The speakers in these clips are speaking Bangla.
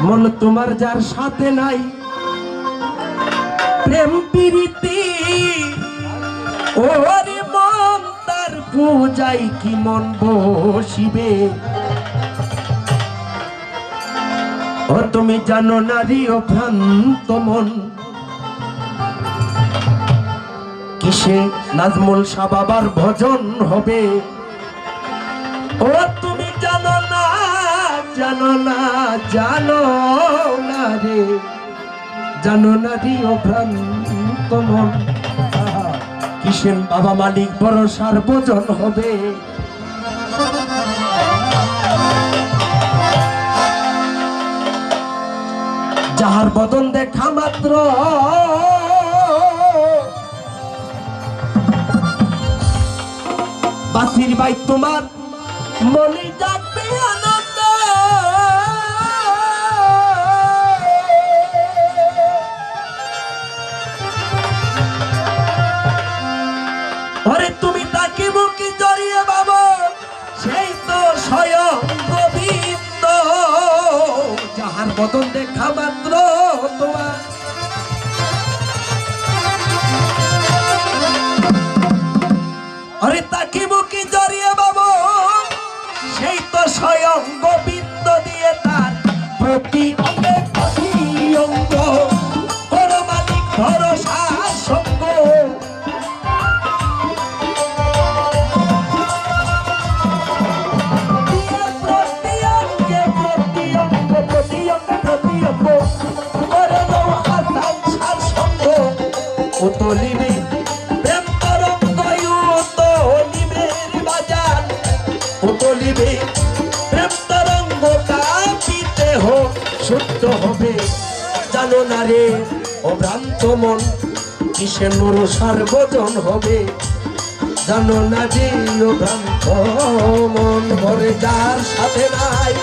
মন তোমার যার সাথে নাই প্রেম প্রীতি, ওরে মন তার পূজাই কি মন বসিবে। ও তুমি জানো নারী ও ভ্রান্ত মন, কিসে নাজমুল শাহ বাবার ভজন হবে। ও তুমি জানো না, জানো না, জানো না রে, জানো না রে ও ভ্রান্ত মন, কিসের বাবা মালিক ভরসার ভজন হবে। যাহার বদন দেখা মাত্র বাসির ভাই তোমার মনে যাবে আনন্দ। ওরে তুমি তাকে বুকে জড়িয়ে বাবা, সেই তো স্বয়ং গোবিন্দ। যাহার বদন দেখা মাত্র তোমার আরে তাকে বুকে জড়িয়ে বাবা, সেই তো স্বয়ং গোবিন্দ দিয়ে তার প্রতি অঙ্গে প্রতি অঙ্গ কোন মালিক ভরসা সঙ্গ। প্রতি অঙ্গে প্রতি অঙ্গ প্রতি অঙ্গে প্রতি অঙ্গ করে লো হাসান সার সঙ্গ। উতলিবে প্রেম তরঙ্গ, উতলিবে বাজার, উতলিবে প্রেম তরঙ্গ, কাঁপিতে হোক শুদ্ধ হবে। জানো না রে ও ভ্রান্ত মন, কিসের ভরসার ভজন হবে। জানো না রে ও ভ্রান্ত মন, ভরে যার সাথে নাই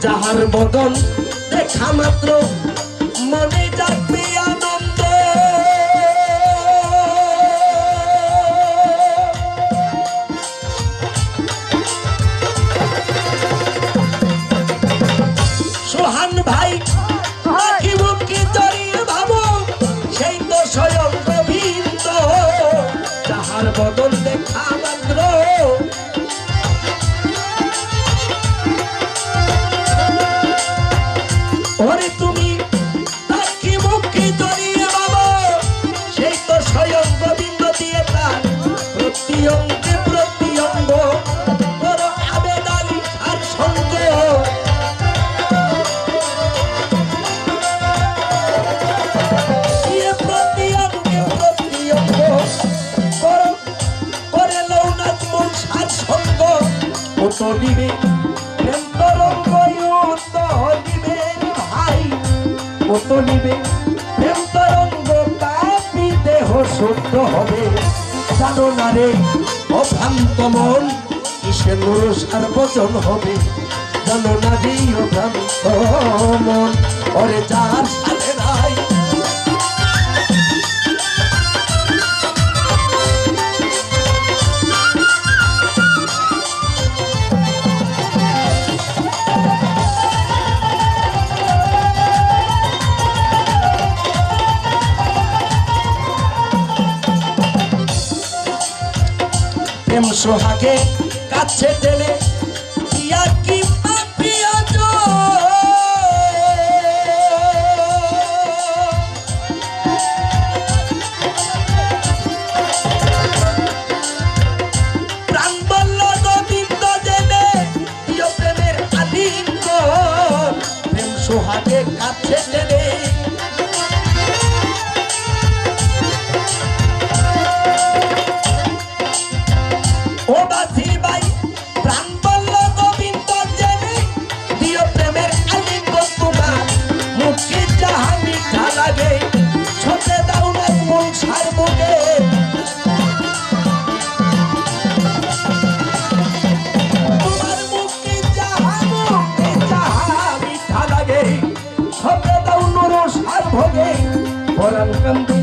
যাহার বদন দেখা মাত্র মনে যাবে আনন্দ। সোহান ভাই তাকে বুকে জড়িয়ে ভাবো, সেই তো স্বয়ং গোবিন্দ। যাহার বদন দেখা মাত্র ওরে তুমি তাকে মুখে জড়িয়ে বাবা, সেই তো স্বয়ং গোবিন্দ দিয়ে তার প্রতি অঙ্গে প্রতি অঙ্গ বড় আবেদালি আর সঙ্গ। প্রতি অঙ্গে প্রতি অঙ্গ করে লও নাজমুল সার সঙ্গ। উতলিবে প্রেম তরঙ্গ, উতলিবে ভাই, উতলিবে প্রেম তরঙ্গ, কাঁপিতে হোক শুদ্ধ হবে। জানো না রে ও ভ্রান্ত মন, কিসের ভরসার ভজন হবে। জানো না রে ও ভ্রান্ত মন, ওরে যার সাথে নাই প্রেম সোহাগে কাছে টেনে পিয়া কি পিয়া প্রাণ বলল গোবিন্দ জেনে প্রিয় প্রেমের আলিঙ্গ। প্রেম সোহাগে কাছে টেনে ও বাসির ভাই প্রাণ বলল গোবিন্দ জেনে পরাণ কান্দে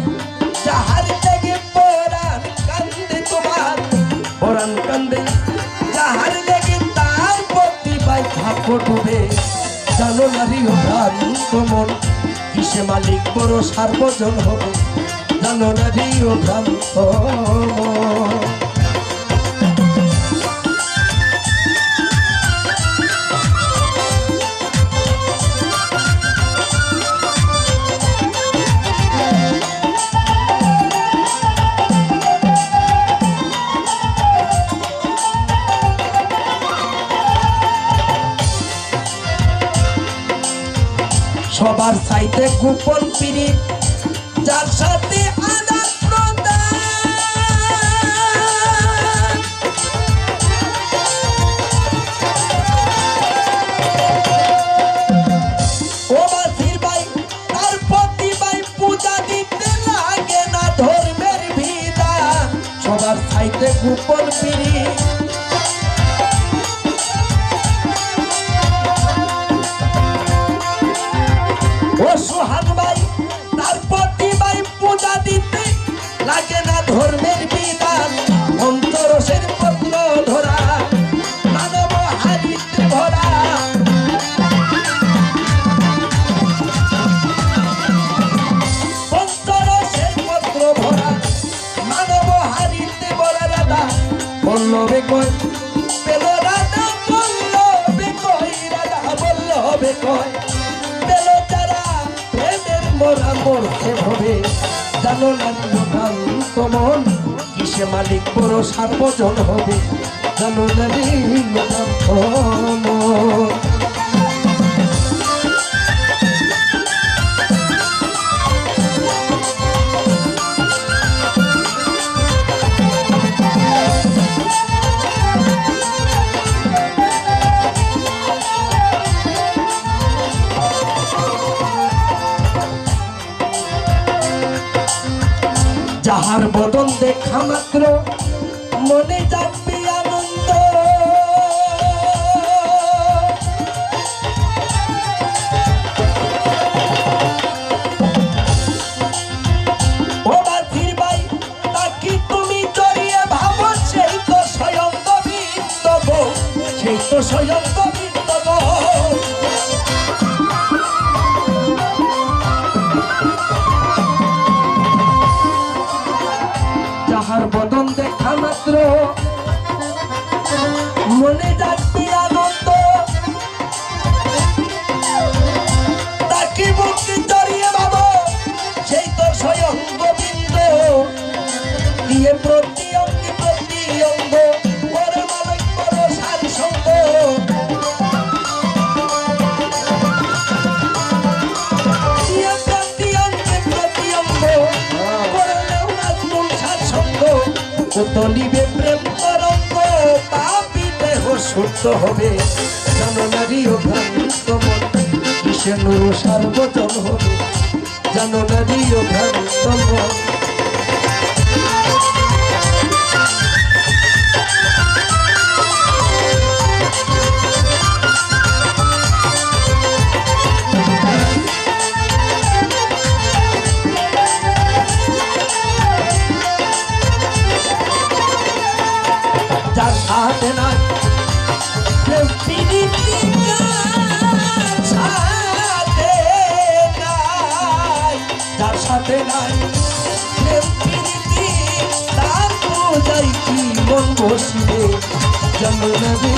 যাহার লেগে পরাণ কান্দে তোমার পরাণ কান্দে যাহার লেগে তার প্রতিভায় থাকো ডুবে জানো নারী ও ভ্রান্ত মন কিসে মালিক বড় সার্বজন হবে জানো নারী ও ভ্রান্ত মন সবার চাইতে গোপন পিরিত যার সাথে আদান প্রদান ও মাসির ভাই তার প্রতিভায় পূজা দিতে লাগে না ধর্মের বিধান সবার চাইতে গোপন পিরিত ও সোহাগ ভাই তার প্রতিভায় পূজা দিতে লাগে না ধর্মের বিধান অন্তরসের পত্র ধরা মানব হারিতে ভরা অন্তরসের পত্র ভরা মানব হারিতে ভরা রাধা বল্লভে কয় পেল রাধা বল্লভে কয় রাধা বল্লভে কয় মোরা মরতে হবে জানো না ভ্রান্ত মন কিসে মালিক বড় সার্বজন হবে জানো না ভ্রান্ত মন যাহার বদন দেখা মাত্র মনে যাবে আনন্দ ও বাজির ভাই তাকে তুমি জড়িয়ে ভাবো সেই তো স্বয়ং গোবিন্দ গো সেই তো স্বয়ং গোবিন্দ গো যাহার বদন দেখা মাত্র মনে যাচ্ছে আনন্দ তাকে বুকে জড়িয়ে ভাবো সেই তো স্বয়ং গোবিন্দ দিয়ে প্রতি অঙ্গে প্রতি অঙ্গ বড় মালিক বড় সার সঙ্গ দিয়ে প্রতি অঙ্গে প্রতি অঙ্গ উতলিবে প্রেম তরঙ্গ পাপিতে শুদ্ধ হবে জানো নারী ও ভ্রান্ত মন কিসে নুর সার্বজন হবে জানো নারী ও ভ্রান্ত মন যার সাথে নাই প্রেম প্রীতি যার সাথে নাই প্রেম প্রীতি তার পূজাই কি মন বসিবে জানো নবী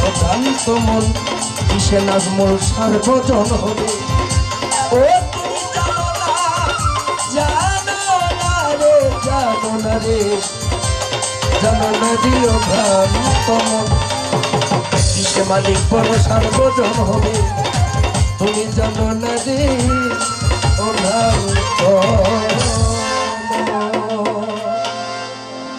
অজান্ত মন কিসে নাজমল সার্বজন হবে ও তুমি জানো না রে জানো না রে জানো নদী ও ভ্রান্ত মন কিসে মালিক বড় সার্বজন হবে তুমি জানো নদী ও ভ্রান্ত মন